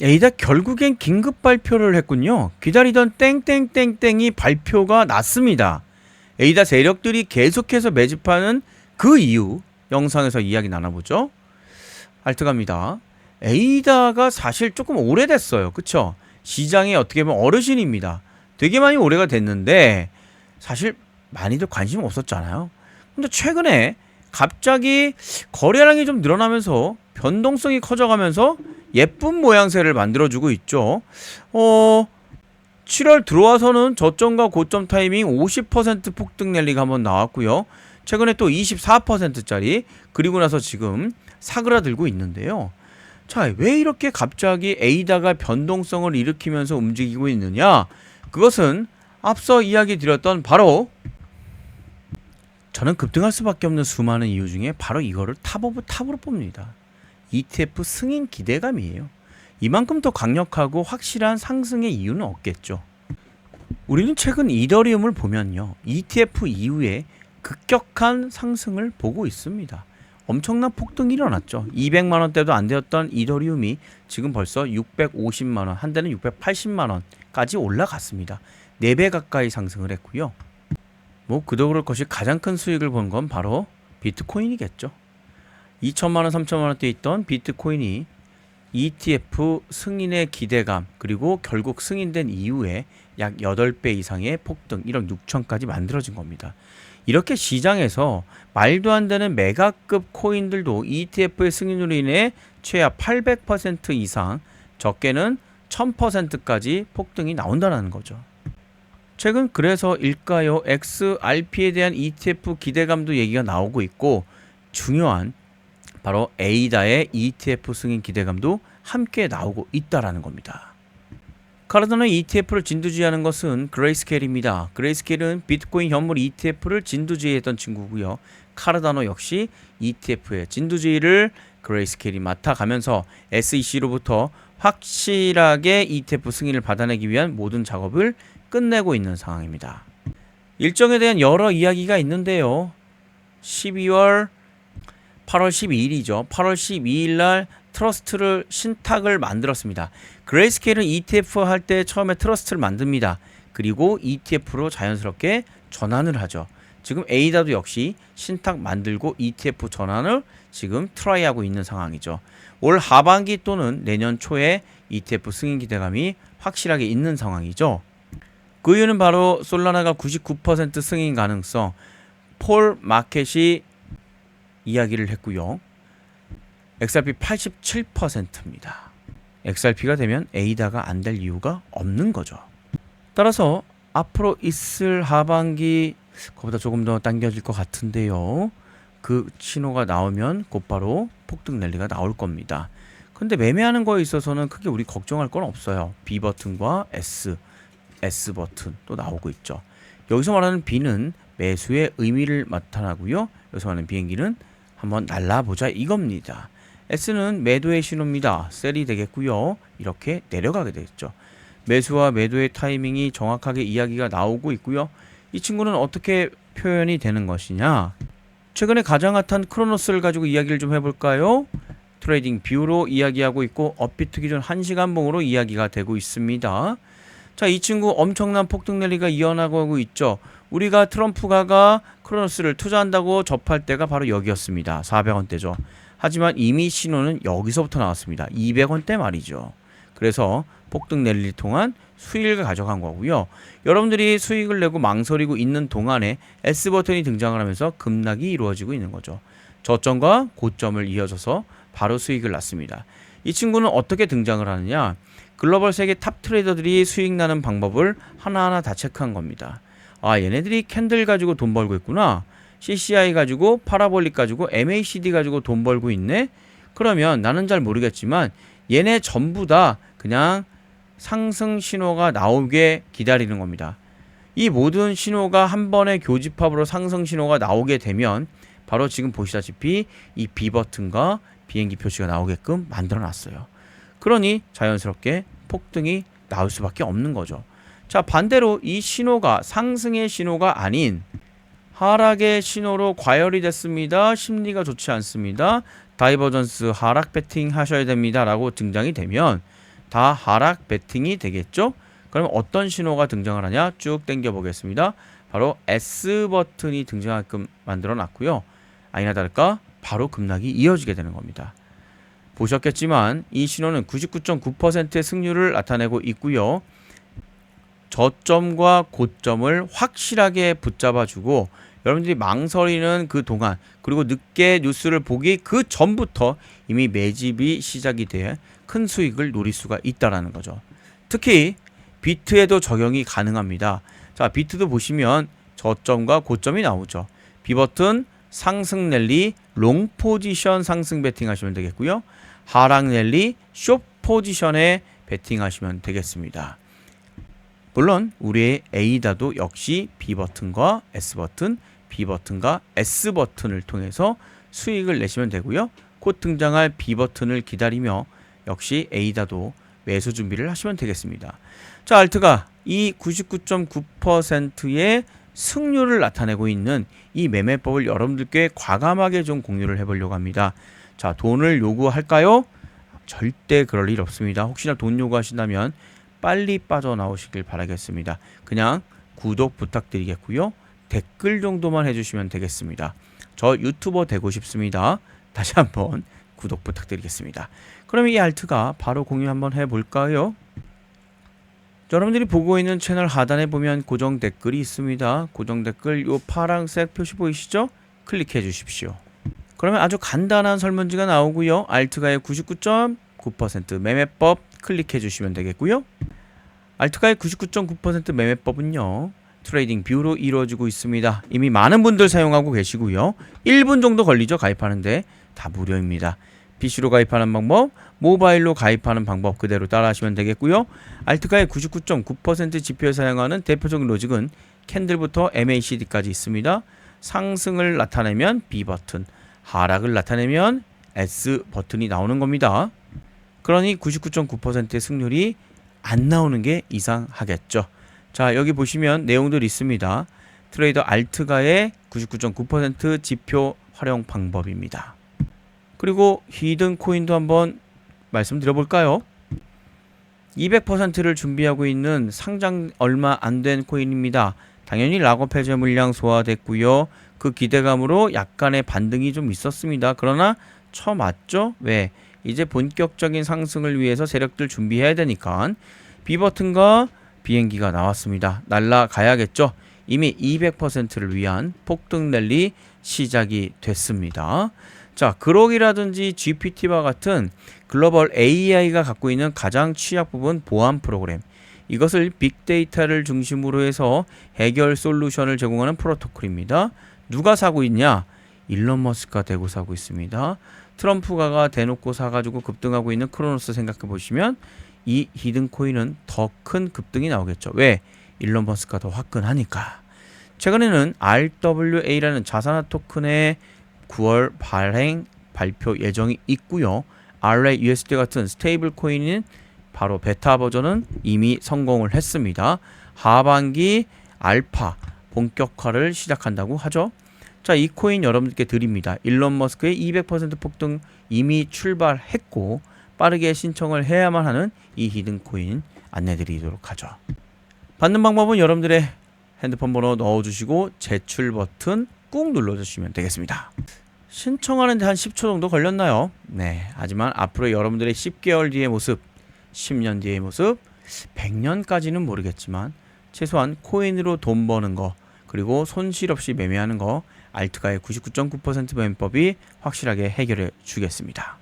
에이다 결국엔 긴급 발표를 했군요. 기다리던 땡땡땡땡이 발표가 났습니다. 에이다 세력들이 계속해서 매집하는 그 이유 영상에서 이야기 나눠보죠. 알트갑니다. 에이다가 사실 조금 오래됐어요. 그쵸? 시장에 어떻게 보면 어르신입니다. 되게 많이 오래가 됐는데 사실 많이들 관심 없었잖아요. 근데 최근에 갑자기 거래량이 좀 늘어나면서 변동성이 커져가면서 예쁜 모양새를 만들어주고 있죠. 7월 들어와서는 저점과 고점 타이밍 50% 폭등 랠리가 한번 나왔고요. 최근에 또 24%짜리 그리고 나서 지금 사그라들고 있는데요. 자, 왜 이렇게 갑자기 에이다가 변동성을 일으키면서 움직이고 있느냐? 그것은 앞서 이야기 드렸던 바로 저는 급등할 수밖에 없는 수많은 이유 중에 바로 이거를 탑 오브 탑으로 뽑니다. ETF 승인 기대감이에요. 이만큼 더 강력하고 확실한 상승의 이유는 없겠죠. 우리는 최근 이더리움을 보면요. ETF 이후에 급격한 상승을 보고 있습니다. 엄청난 폭등이 일어났죠. 200만원대도 안 되었던 이더리움이 지금 벌써 650만원, 한대는 680만원까지 올라갔습니다. 4배 가까이 상승을 했고요. 뭐 그도 그럴 것이 가장 큰 수익을 본 건 바로 비트코인이겠죠. 2천만원, 3천만원대 있던 비트코인이 ETF 승인의 기대감 그리고 결국 승인된 이후에 약 8배 이상의 폭등 1억 6천까지 만들어진 겁니다. 이렇게 시장에서 말도 안 되는 메가급 코인들도 ETF의 승인으로 인해 최하 800% 이상 적게는 1000%까지 폭등이 나온다는 거죠. 최근 그래서 일까요? XRP에 대한 ETF 기대감도 얘기가 나오고 있고 중요한 바로 에이다의 ETF 승인 기대감도 함께 나오고 있다라는 겁니다. 카르다노의 ETF를 진두지휘하는 것은 그레이스케일입니다. 그레이스케일은 비트코인 현물 ETF를 진두지휘했던 친구고요. 카르다노 역시 ETF의 진두지휘를 그레이스케일이 맡아가면서 SEC로부터 확실하게 ETF 승인을 받아내기 위한 모든 작업을 끝내고 있는 상황입니다. 일정에 대한 여러 이야기가 있는데요. 8월 12일이죠. 8월 12일 날 트러스트를 신탁을 만들었습니다. 그레이스케일은 ETF 할 때 처음에 트러스트를 만듭니다. 그리고 ETF로 자연스럽게 전환을 하죠. 지금 에이다도 역시 신탁 만들고 ETF 전환을 지금 트라이하고 있는 상황이죠. 올 하반기 또는 내년 초에 ETF 승인 기대감이 확실하게 있는 상황이죠. 그 이유는 바로 솔라나가 99% 승인 가능성, 폴 마켓이 이야기를 했고요. XRP 87%입니다. XRP가 되면 에이다가 안 될 이유가 없는 거죠. 따라서 앞으로 있을 하반기 그보다 조금 더 당겨질 것 같은데요. 그 신호가 나오면 곧바로 폭등 랠리가 나올 겁니다. 근데 매매하는 거에 있어서는 크게 우리 걱정할 건 없어요. B 버튼과 S 버튼 또 나오고 있죠. 여기서 말하는 B는 매수의 의미를 나타나고요. 여기서 말하는 비행기는 한번 날라보자 이겁니다. S는 매도의 신호입니다. 셀이 되겠고요. 이렇게 내려가게 되겠죠. 매수와 매도의 타이밍이 정확하게 이야기가 나오고 있고요. 이 친구는 어떻게 표현이 되는 것이냐? 최근에 가장 핫한 크로노스를 가지고 이야기를 좀 해볼까요? 트레이딩 뷰로 이야기하고 있고 업비트 기준 1시간 봉으로 이야기가 되고 있습니다. 자, 이 친구 엄청난 폭등 랠리가 이어나가고 있죠. 우리가 트럼프가 크로노스를 투자한다고 접할 때가 바로 여기였습니다. 400원대죠. 하지만 이미 신호는 여기서부터 나왔습니다. 200원대 말이죠. 그래서 폭등 랠리를 통한 수익을 가져간 거고요. 여러분들이 수익을 내고 망설이고 있는 동안에 S버튼이 등장을 하면서 급락이 이루어지고 있는 거죠. 저점과 고점을 이어져서 바로 수익을 났습니다. 이 친구는 어떻게 등장을 하느냐? 글로벌 세계 탑 트레이더들이 수익 나는 방법을 하나하나 다 체크한 겁니다. 아, 얘네들이 캔들 가지고 돈 벌고 있구나. CCI 가지고, 파라볼릭 가지고, MACD 가지고 돈 벌고 있네? 그러면 나는 잘 모르겠지만 얘네 전부 다 그냥 상승 신호가 나오게 기다리는 겁니다. 이 모든 신호가 한 번의 교집합으로 상승 신호가 나오게 되면 바로 지금 보시다시피 이 B 버튼과 비행기 표시가 나오게끔 만들어 놨어요. 그러니 자연스럽게 폭등이 나올 수밖에 없는 거죠. 자, 반대로 이 신호가 상승의 신호가 아닌 하락의 신호로 과열이 됐습니다. 심리가 좋지 않습니다. 다이버전스 하락 배팅 하셔야 됩니다. 라고 등장이 되면 다 하락 베팅이 되겠죠. 그럼 어떤 신호가 등장을 하냐 쭉 당겨 보겠습니다. 바로 S 버튼이 등장하게끔 만들어 놨고요. 아니나 다를까 바로 급락이 이어지게 되는 겁니다. 보셨겠지만 이 신호는 99.9%의 승률을 나타내고 있고요. 저점과 고점을 확실하게 붙잡아주고 여러분들이 망설이는 그 동안 그리고 늦게 뉴스를 보기 그 전부터 이미 매집이 시작이 돼 큰 수익을 노릴 수가 있다라는 거죠. 특히 비트에도 적용이 가능합니다. 자, 비트도 보시면 저점과 고점이 나오죠. B버튼 상승 랠리 롱 포지션 상승 베팅 하시면 되겠고요. 하락 랠리 숏 포지션에 베팅 하시면 되겠습니다. 물론 우리의 에이다도 역시 B버튼과 S버튼, B버튼과 S버튼을 통해서 수익을 내시면 되고요. 곧 등장할 B버튼을 기다리며 역시 에이다도 매수 준비를 하시면 되겠습니다. 자, 알트가 이 99.9%의 승률을 나타내고 있는 이 매매법을 여러분들께 과감하게 좀 공유를 해보려고 합니다. 자, 돈을 요구할까요? 절대 그럴 일 없습니다. 혹시나 돈 요구하신다면 빨리 빠져나오시길 바라겠습니다. 그냥 구독 부탁드리겠고요. 댓글 정도만 해주시면 되겠습니다. 저 유튜버 되고 싶습니다. 다시 한번 구독 부탁드리겠습니다. 그럼 이 알트가 바로 공유 한번 해볼까요? 여러분들이 보고 있는 채널 하단에 보면 고정 댓글이 있습니다. 고정 댓글 요 파란색 표시 보이시죠? 클릭해 주십시오. 그러면 아주 간단한 설문지가 나오고요. 알트가의 99.9% 매매법 클릭해 주시면 되겠고요. 알트가의 99.9% 매매법은요. 트레이딩 뷰로 이루어지고 있습니다. 이미 많은 분들 사용하고 계시고요. 1분 정도 걸리죠. 가입하는데 다 무료입니다. PC로 가입하는 방법, 모바일로 가입하는 방법 그대로 따라하시면 되겠고요. 알트가의 99.9% 지표에 사용하는 대표적인 로직은 캔들부터 MACD까지 있습니다. 상승을 나타내면 B버튼, 하락을 나타내면 S버튼이 나오는 겁니다. 그러니 99.9%의 승률이 안 나오는 게 이상하겠죠. 자, 여기 보시면 내용들 있습니다. 트레이더 알트가의 99.9% 지표 활용 방법입니다. 그리고 히든 코인도 한번 말씀드려볼까요? 200%를 준비하고 있는 상장 얼마 안 된 코인입니다. 당연히 락업 해제 물량 소화됐고요. 그 기대감으로 약간의 반등이 좀 있었습니다. 그러나 쳐맞죠? 왜? 이제 본격적인 상승을 위해서 세력들 준비해야 되니까 B버튼과 비행기가 나왔습니다. 날아가야겠죠? 이미 200%를 위한 폭등 랠리 시작이 됐습니다. 자, 그록이라든지 GPT와 같은 글로벌 AI가 갖고 있는 가장 취약 부분 보안 프로그램, 이것을 빅데이터를 중심으로 해서 해결 솔루션을 제공하는 프로토콜입니다. 누가 사고 있냐? 일론 머스크가 대고 사고 있습니다. 트럼프가 대놓고 사가지고 급등하고 있는 크로노스 생각해 보시면 이 히든 코인은 더 큰 급등이 나오겠죠. 왜? 일론 머스크가 더 화끈하니까. 최근에는 RWA라는 자산화 토큰의 9월 발표 예정이 있고요. RAUSD 같은 스테이블 코인인 바로 베타 버전은 이미 성공을 했습니다. 하반기 알파 본격화를 시작한다고 하죠. 자, 이 코인 여러분들께 드립니다. 일론 머스크의 200% 폭등 이미 출발했고 빠르게 신청을 해야만 하는 이 히든 코인 안내드리도록 하죠. 받는 방법은 여러분들의 핸드폰 번호 넣어주시고 제출 버튼 꾹 눌러주시면 되겠습니다. 신청하는데 한 10초 정도 걸렸나요? 네. 하지만 앞으로 여러분들의 10개월 뒤의 모습, 10년 뒤의 모습, 100년까지는 모르겠지만 최소한 코인으로 돈 버는 거, 그리고 손실 없이 매매하는 거, 알트가의 99.9% 매매법이 확실하게 해결해 주겠습니다.